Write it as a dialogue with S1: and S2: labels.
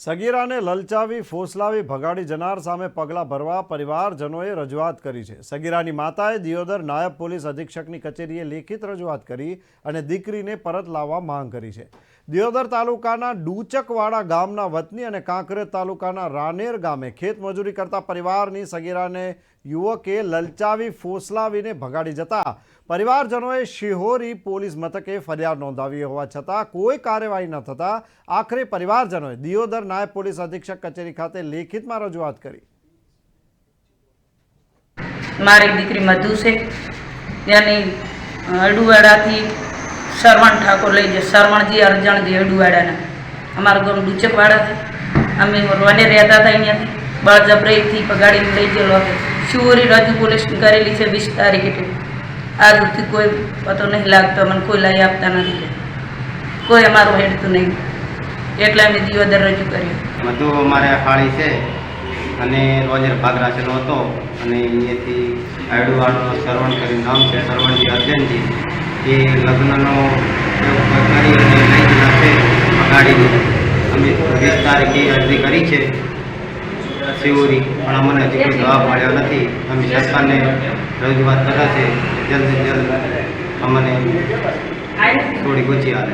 S1: સગીરાને લલચાવી ફોસલાવી ભગાડી જનાર સામે પગલાં ભરવા પરિવારજનોએ રજૂઆત કરી છે। સગીરાની માતાએ દિયોદર નાયબ પોલીસ અધિક્ષકની કચેરીએ લેખિત રજૂઆત કરી અને દીકરીને પરત લાવવા માંગ કરી છે। દિયોદર તાલુકાના ડૂચકવાડા ગામના વતની અને કાંકરેજ તાલુકાના રાનેર ગામે ખેતમજૂરી કરતા પરિવારની સગીરાને યુવકે લલચાવી ફોસલાવીને ભગાડી જતા પરિવારજનોએ શિહોરી પોલીસ મથકે ફરિયાદ નોંધાવી હોવા છતાં કોઈ કાર્યવાહી ન થતાં આખરે પરિવારજનોએ દિયોદર નાયબ પોલીસ અધિક્ષક કચેરી ખાતે લેખિતમાં રજૂઆત કરી।
S2: મારી દીકરી મધુ છે, ત્યાંની અડુવાડાથી શરવણ ઠાકોર લઈ જાય, શરવણજી અરજણજી અડુવાડાના અમારું ગામ ડૂચકવાડાથી અમે રોને રહેતા હતા। અહીંયાથી બળજબરીથી પગાડીને લઈ ગયેલો હતો। શિહોરી રજૂ પોલીસ કરેલી છે 20 તારીખે। આ સુધી કોઈ પતો નહીં લાગતો, મને કોઈ લઈ આપતા નથી, કોઈ અમારું હેડતું નહીં, એટલે અમે દિયોદર રજૂ કર્યું।
S3: મધુ અમારે હાળી છે અને રોજર ભાગ રાખેલો હતો અને અહીંયાથી આડુવાળો શરવણ કરીને નામ છે, શરવણજી અર્જનજી, એ લગ્નનો કરી અને લઈ ગયેલા છે ભગાડીને। અમે 20 તારીખે અરજી કરી છે શિહોરી, પણ અમને હજી કોઈ જવાબ મળ્યો નથી। અમે સરકારને રજૂઆત કરે છે જલ્દ જલ્દ અમને થોડી ગોચી આવે।